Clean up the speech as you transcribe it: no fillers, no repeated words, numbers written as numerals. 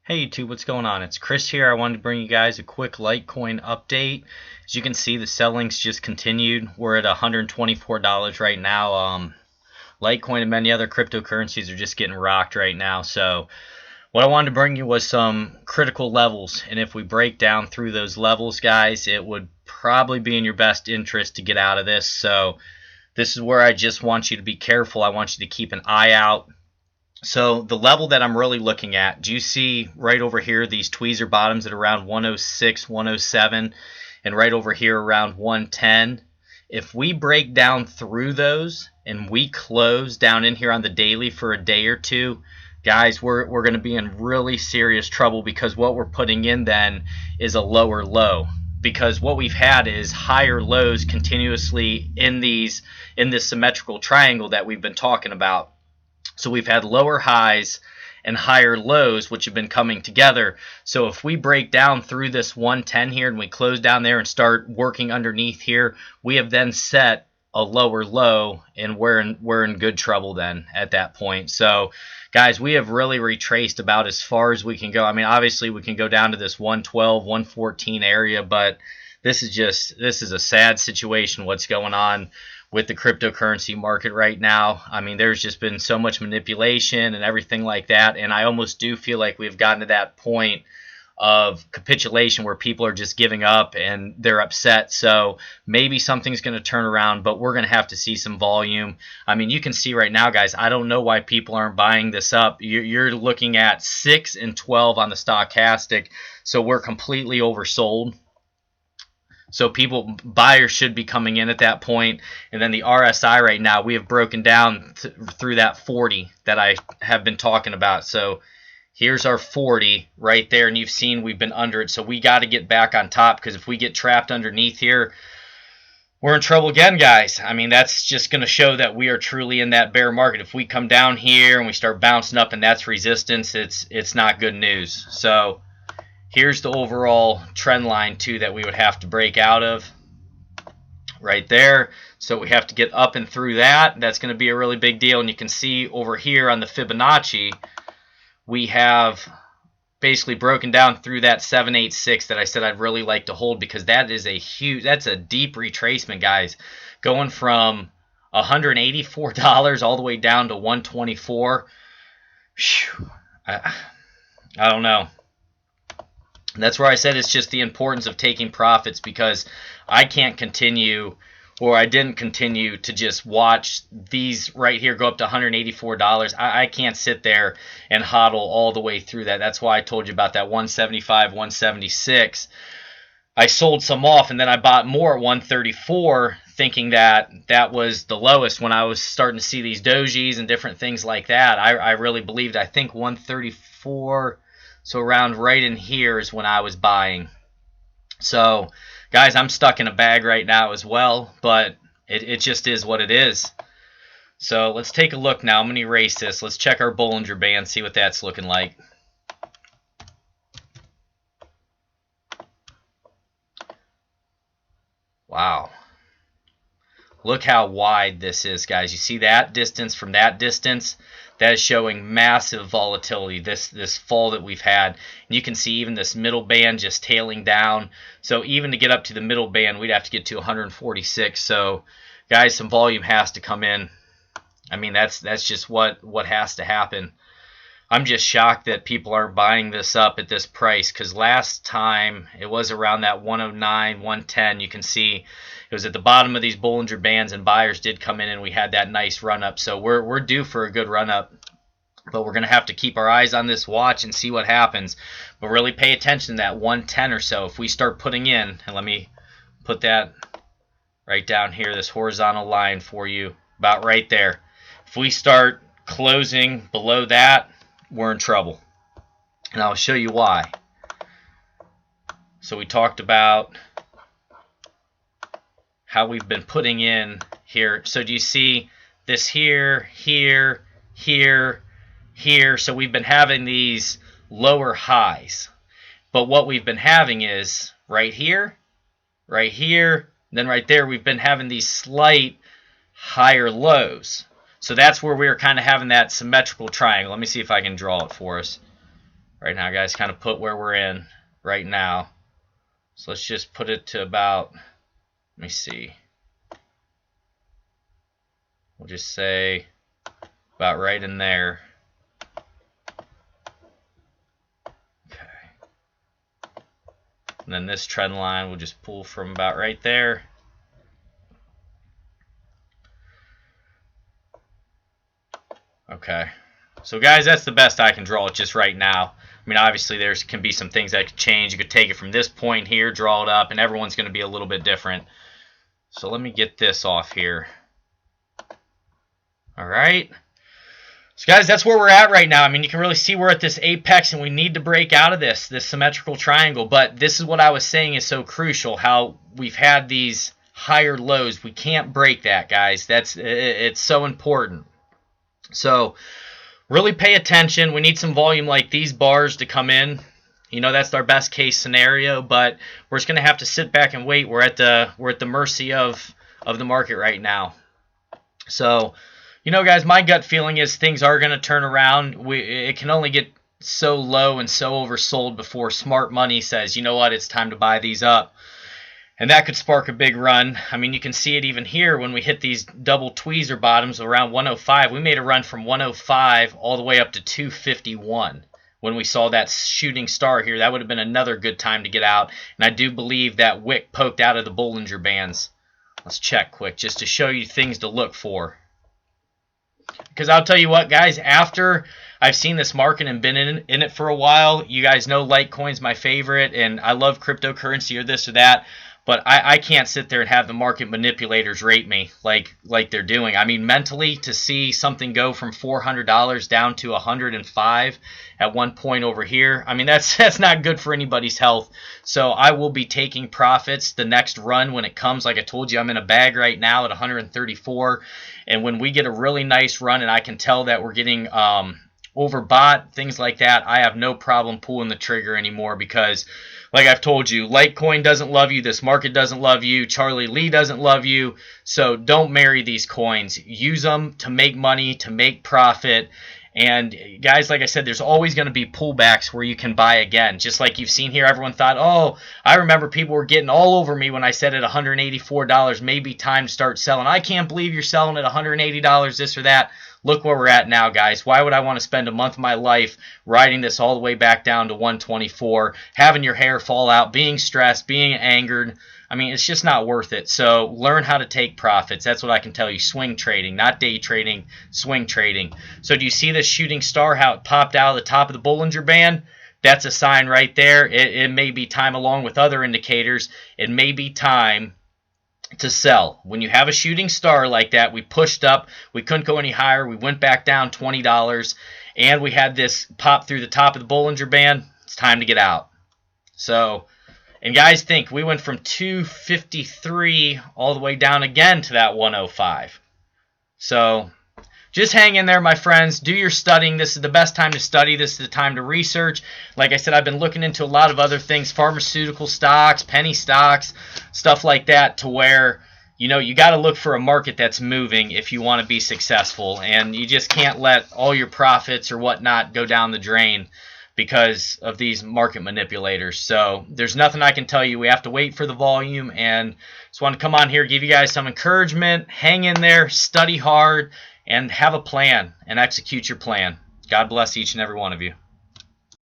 Hey YouTube, what's going on? It's Chris here. I wanted to bring you guys a quick Litecoin update. As you can see, the selling's just continued. We're at $124 right now. Litecoin and many other cryptocurrencies are just getting rocked right now. So what I wanted to bring you was some critical levels. And if we break down through those levels, guys, it would probably be in your best interest to get out of this. So this is where I just want you to be careful. I want you to keep an eye out. So the level that I'm really looking at, do you see right over here these tweezer bottoms at around 106, 107, and right over here around 110? If we break down through those and we close down in here on the daily for a day or two, guys, we're going to be in really serious trouble, because what we're putting in then is a lower low. Because what we've had is higher lows continuously in this symmetrical triangle that we've been talking about. So we've had lower highs and higher lows, which have been coming together. So if we break down through this 110 here and we close down there and start working underneath here, we have then set a lower low, and we're in good trouble then at that point. So guys, we have really retraced about as far as we can go. I mean, obviously we can go down to this 112, 114 area, but this is a sad situation what's going on with the cryptocurrency market right now. I mean, there's just been so much manipulation and everything like that, and I almost do feel like we've gotten to that point of capitulation where people are just giving up and they're upset. So maybe something's going to turn around, but we're going to have to see some volume. I mean, you can see right now, guys, I don't know why people aren't buying this up. You're looking at 6 and 12 on the stochastic, so we're completely oversold. So buyers should be coming in at that point. And then the RSI right now, we have broken down through that 40 that I have been talking about. So here's our 40 right there, and you've seen we've been under it. So we got to get back on top, because if we get trapped underneath here, we're in trouble again, guys. I mean, that's just going to show that we are truly in that bear market. If we come down here and we start bouncing up and that's resistance, it's not good news. So here's the overall trend line too that we would have to break out of right there. So we have to get up and through that. That's going to be a really big deal. And you can see over here on the Fibonacci, we have basically broken down through that 786 that I said I'd really like to hold, because that's a deep retracement, guys, going from $184 all the way down to 124. Whew. I don't know. That's where I said it's just the importance of taking profits, because I can't continue, or I didn't continue to just watch these right here go up to $184. I can't sit there and hodl all the way through that. That's why I told you about that 175, 176. I sold some off, and then I bought more at 134, thinking that that was the lowest when I was starting to see these dojis and different things like that. I really believed, I think 134... So around right in here is when I was buying. So, guys, I'm stuck in a bag right now as well, but it just is what it is. So let's take a look now. I'm going to erase this. Let's check our Bollinger Band, see what that's looking like. Wow. Look how wide this is, guys. You see that distance from that distance? That is showing massive volatility, this fall that we've had. And you can see even this middle band just tailing down. So even to get up to the middle band, we'd have to get to 146. So, guys, some volume has to come in. I mean, that's just what has to happen. I'm just shocked that people aren't buying this up at this price, because last time it was around that 109, 110. You can see it was at the bottom of these Bollinger Bands, and buyers did come in, and we had that nice run up. So we're due for a good run up, but we're going to have to keep our eyes on this watch and see what happens. But really pay attention to that 110 or so. If we start putting in, and let me put that right down here, this horizontal line for you, about right there. If we start closing below that, we're in trouble, and I'll show you why. So we talked about how we've been putting in here. So do you see this here, here, here, here? So we've been having these lower highs, but what we've been having is right here, then right there, we've been having these slight higher lows. So that's where we're kind of having that symmetrical triangle. Let me see if I can draw it for us. right now, guys. Kind of put where we're in right now. So let's just put it to about, let me see. We'll just say about right in there. Okay. And then this trend line we'll just pull from about right there. Okay. So guys, that's the best I can draw it just right now. I mean, obviously there can be some things that could change. You could take it from this point here, draw it up, and everyone's going to be a little bit different. So let me get this off here. All right. So guys, that's where we're at right now. I mean, you can really see we're at this apex, and we need to break out of this symmetrical triangle. But this is what I was saying is so crucial, how we've had these higher lows. We can't break that, guys. It's so important. So really pay attention. We need some volume like these bars to come in. You know, that's our best case scenario, but we're just going to have to sit back and wait. We're at the mercy of the market right now. So, you know, guys, my gut feeling is things are going to turn around. It can only get so low and so oversold before smart money says, you know what, it's time to buy these up. And that could spark a big run. I mean, you can see it even here when we hit these double tweezer bottoms around 105. We made a run from 105 all the way up to 251. When we saw that shooting star here, that would have been another good time to get out. And I do believe that wick poked out of the Bollinger Bands. Let's check quick just to show you things to look for. Because I'll tell you what, guys, after I've seen this market and been in it for a while, you guys know Litecoin's my favorite, and I love cryptocurrency or this or that. But I can't sit there and have the market manipulators rate me like they're doing. I mean, mentally, to see something go from $400 down to $105 at one point over here, I mean, that's not good for anybody's health. So I will be taking profits the next run when it comes. Like I told you, I'm in a bag right now at 134. And when we get a really nice run and I can tell that we're getting overbought, things like that, I have no problem pulling the trigger anymore because, like I've told you, Litecoin doesn't love you. This market doesn't love you. Charlie Lee doesn't love you. So don't marry these coins. Use them to make money, to make profit. And guys, like I said, there's always going to be pullbacks where you can buy again. Just like you've seen here, everyone thought, oh, I remember people were getting all over me when I said at $184, maybe time to start selling. I can't believe you're selling at $180, this or that. Look where we're at now, guys. Why would I want to spend a month of my life riding this all the way back down to 124, having your hair fall out, being stressed, being angered? I mean, it's just not worth it. So learn how to take profits. That's what I can tell you. Swing trading, not day trading, swing trading. So do you see this shooting star, how it popped out of the top of the Bollinger Band? That's a sign right there. It may be time, along with other indicators, it may be time to sell. When you have a shooting star like that, we pushed up, we couldn't go any higher, we went back down $20, and we had this pop through the top of the Bollinger Band. It's time to get out. So, and guys, think we went from 253 all the way down again to that 105. So just hang in there, my friends. Do your studying. This is the best time to study. This is the time to research. Like I said, I've been looking into a lot of other things, pharmaceutical stocks, penny stocks, stuff like that, to where, you know, you got to look for a market that's moving if you want to be successful. And you just can't let all your profits or whatnot go down the drain because of these market manipulators. So there's nothing I can tell you. We have to wait for the volume, and just want to come on here, give you guys some encouragement. Hang in there, study hard, and have a plan and execute your plan. God bless each and every one of you.